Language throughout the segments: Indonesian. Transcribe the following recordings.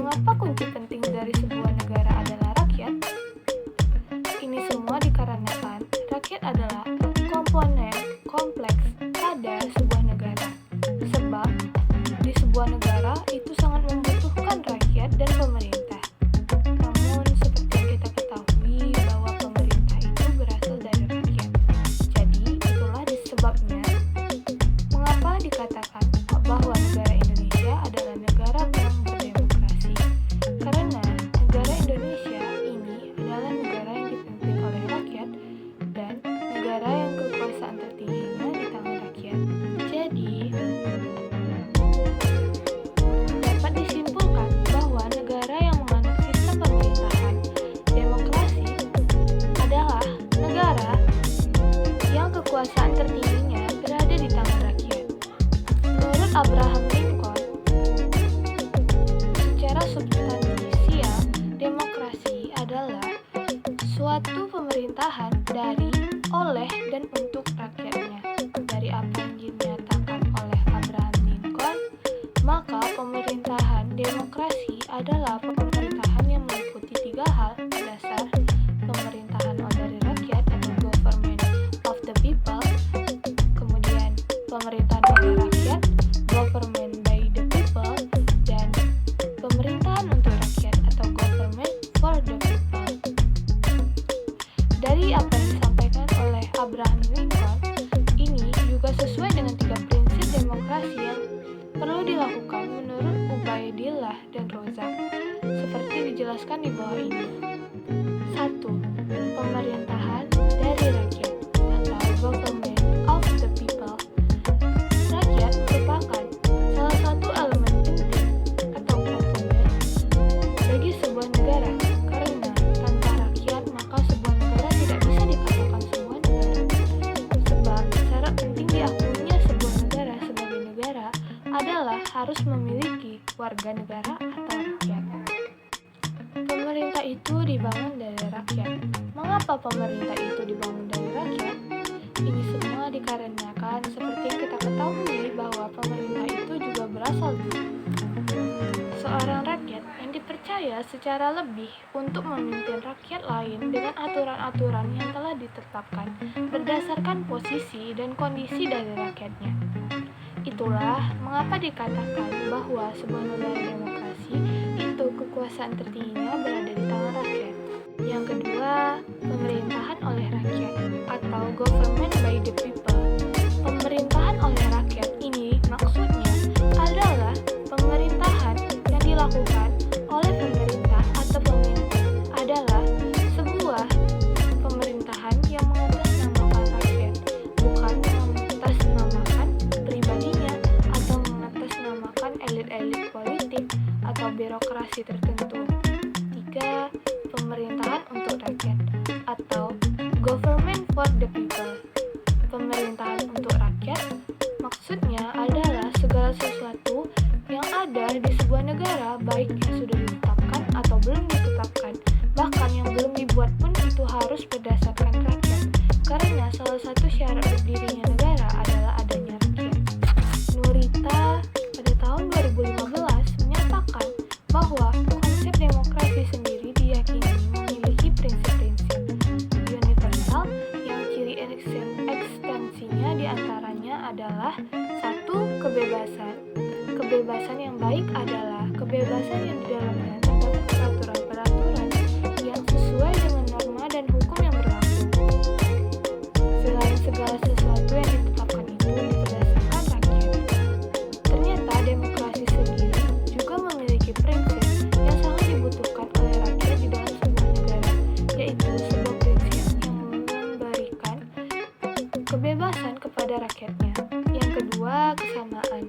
Mengapa kunci penting dari sebuah negara adalah rakyat? Ini semua dikarenakan rakyat adalah komponen kompleks pada sebuah negara. Sebab di sebuah negara itu sangat membutuhkan rakyat dan pemerintah. Namun seperti yang kita ketahui bahwa pemerintah itu berasal dari rakyat. Jadi itulah sebabnya mengapa dikatakan bahwa negara Indonesia adalah negara yang berdemokrasi. Karena negara Indonesia ini adalah negara yang dipimpin oleh rakyat dan negara yang kekuasaan tertingginya di tangan rakyat. Jadi dapat disimpulkan bahwa negara yang menganut sistem pemerintahan demokrasi adalah negara yang kekuasaan tertingginya berada di tangan rakyat. Menurut Abraham Lincoln, secara substansial, demokrasi adalah suatu pemerintahan dari, oleh, dan untuk rakyatnya. Dari apa yang dinyatakan oleh Abraham Lincoln, maka pemerintahan demokrasi adalah pemerintahan yang meliputi tiga hal dasar: pemerintahan dari rakyat atau government of the people, kemudian pemerintahan oleh rakyat, government by the people, dan pemerintahan untuk rakyat atau government for the people. Dari apa yang disampaikan oleh Abraham Lincoln, ini juga sesuai dengan tiga prinsip demokrasi yang perlu dilakukan menurut Ubaidillah dan Rozak, seperti dijelaskan di bawah ini. 1. Pemerintahan dari rakyat atau government of the people. Rakyat merupakan salah satu elemen penting atau komponen bagi sebuah negara, karena tanpa rakyat maka sebuah negara tidak bisa dikatakan sebuah negara. Sebab syarat penting diakuinya sebuah negara sebagai negara adalah harus memiliki warga negara atau rakyat. Pemerintah itu dibangun dari rakyat. Mengapa pemerintah itu dibangun dari rakyat? Ini semua dikarenakan seperti yang kita ketahui bahwa pemerintah itu juga berasal dari seorang rakyat yang dipercaya secara lebih untuk memimpin rakyat lain dengan aturan-aturan yang telah ditetapkan berdasarkan posisi dan kondisi dari rakyatnya. Itulah mengapa dikatakan bahwa sebuah negara demokrasi itu kekuasaan tertingginya berada di tangan rakyat. Yang kedua, pemerintahan oleh rakyat atau government by the people. Pemerintahan oleh rakyat ini maksudnya adalah pemerintahan yang dilakukan oleh pemerintah atau pemimpin adalah sebuah pemerintahan yang mengatasnamakan rakyat, bukan mengatasnamakan pribadinya atau mengatasnamakan elit-elit politik atau birokrasi tertentu. 3. Pemerintahan untuk rakyat atau government for the people. Pemerintahan untuk rakyat maksudnya adalah segala sesuatu yang ada di sebuah negara, baik yang sudah ditetapkan atau belum ditetapkan, bahkan yang belum dibuat pun itu harus berdasarkan rakyat, karena salah satu syarat berdirinya negara adalah adanya rakyat. Nurita pada tahun 2015 menyatakan bahwa konsep demokrasi sendiri diyakini memiliki prinsip-prinsip universal yang ciri ekstensinya diantaranya adalah 1. Kebebasan. Kebebasan yang baik adalah kebebasan yang di dalamnya terdapat peraturan-peraturan yang sesuai dengan norma dan hukum yang berlaku. Selain segala sesuatu yang ditetapkan itu berdasarkan rakyat. Ternyata demokrasi sendiri juga memiliki prinsip yang sangat dibutuhkan oleh rakyat di dalam sebuah negara, yaitu sebuah prinsip yang memberikan kebebasan kepada rakyatnya. Yang kedua, kesamaan.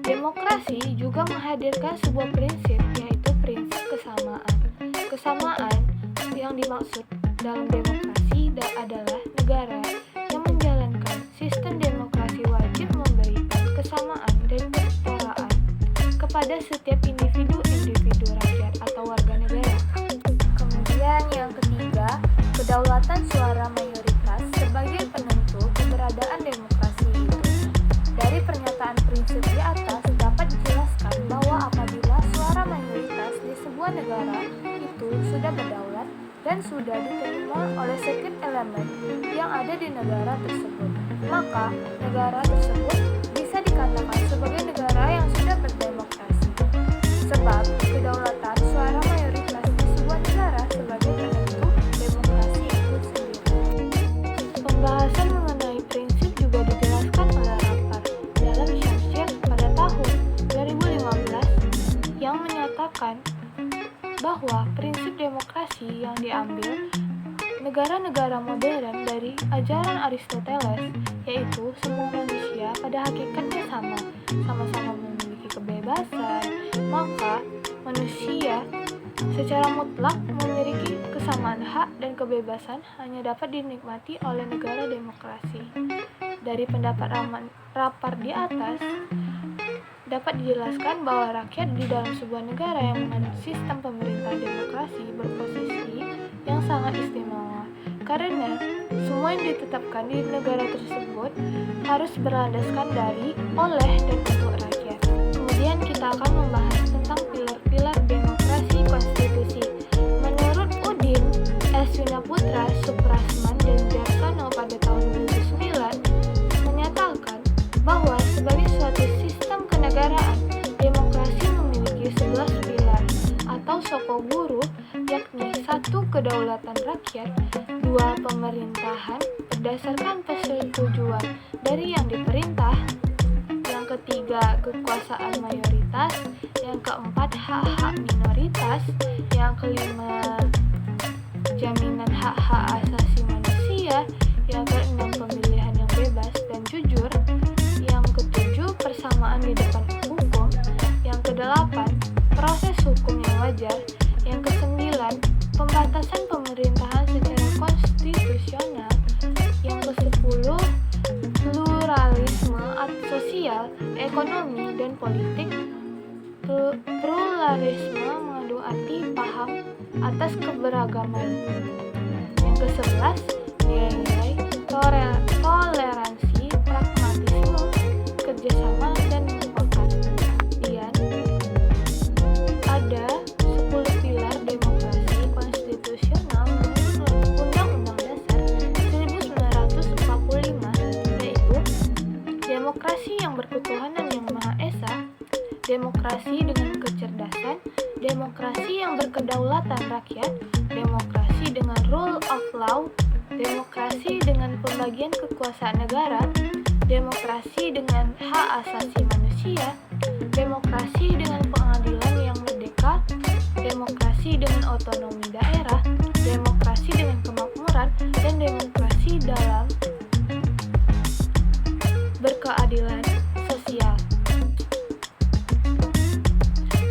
Demokrasi juga menghadirkan sebuah prinsip, yaitu prinsip kesamaan. Kesamaan yang dimaksud dalam demokrasi adalah negara yang menjalankan sistem demokrasi wajib memberikan kesamaan dan kesetaraan kepada setiap individu rakyat atau warga negara. Kemudian yang ketiga, kedaulatan suara mayoritas sebagai penentu keberadaan demokrasi itu. Dari pernyataan prinsip di atas dapat dijelaskan bahwa apabila suara mayoritas semua negara itu sudah berdaulat dan sudah diterima oleh setiap elemen yang ada di negara tersebut, maka negara tersebut bisa dikatakan sebagai negara yang sudah berdemokrasi. Sebab kedaulatan suara mayoritas di sebuah negara sebagai penentu demokrasi itu sendiri. Pembahasan mengenai prinsip juga dijelaskan oleh Rappard dalam Syamsiah pada tahun 2015 yang menyatakan bahwa prinsip demokrasi yang diambil negara-negara modern dari ajaran Aristoteles, yaitu semua manusia pada hakikatnya sama-sama memiliki kebebasan, maka manusia secara mutlak memiliki kesamaan hak dan kebebasan hanya dapat dinikmati oleh negara demokrasi. Dari pendapat Rappard di atas, dapat dijelaskan bahwa rakyat di dalam sebuah negara yang menganut sistem pemerintahan demokrasi berposisi yang sangat istimewa, karena semua yang ditetapkan di negara tersebut harus berlandaskan dari, oleh, dan untuk rakyat. Kemudian kita akan membahas tentang pilar-pilar demokrasi konstitusi. Menurut Udin S. Winaputra Suprasman dan Jarsono pada tahun 2009 menyatakan bahwa sebagai suatu sistem kenegaraan, demokrasi memiliki 11 pilar atau sokoguru, yakni 1. Kedaulatan rakyat, 2. Pemerintahan berdasarkan persetujuan dari yang diperintah, yang ketiga kekuasaan mayoritas, yang keempat hak-hak minoritas, yang kelima jaminan hak-hak asasi manusia, yang keenam pemilihan yang bebas dan jujur, yang ketujuh persamaan di depan hukum, yang kedelapan proses hukum yang wajar, yang kesembilan pembatasan pemerintahan secara konstitusional, yang kesepuluh pluralisme sosial, ekonomi, dan politik. Pluralisme mengandung arti paham atas keberagaman. Yang ke-11 nilai-nilai toleransi, pragmatisme, kerjasama, dan mufakat. Kemudian ada 10 pilar demokrasi konstitusional menurut Undang-Undang Dasar 1945, yaitu demokrasi yang berketuhanan yang Maha Esa, demokrasi dengan kecerdasan, demokrasi yang berkedaulatan rakyat, demokrasi dengan rule of law, demokrasi dengan pembagian kekuasaan negara, demokrasi dengan hak asasi manusia, demokrasi dengan pengadilan yang merdeka, demokrasi dengan otonomi daerah, demokrasi dengan kemakmuran, dan demokrasi dalam berkeadilan sosial.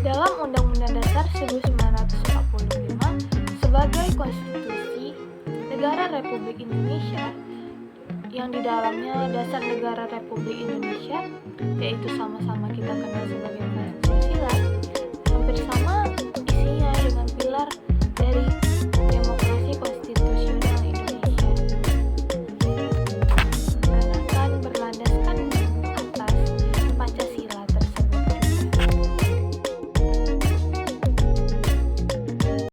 Dalam Undang-Undang Dasar 1945 sebagai konstitusi Negara Republik Indonesia, yang di dalamnya dasar negara Republik Indonesia, yaitu sama-sama kita kenal sebagai Pancasila, hampir sama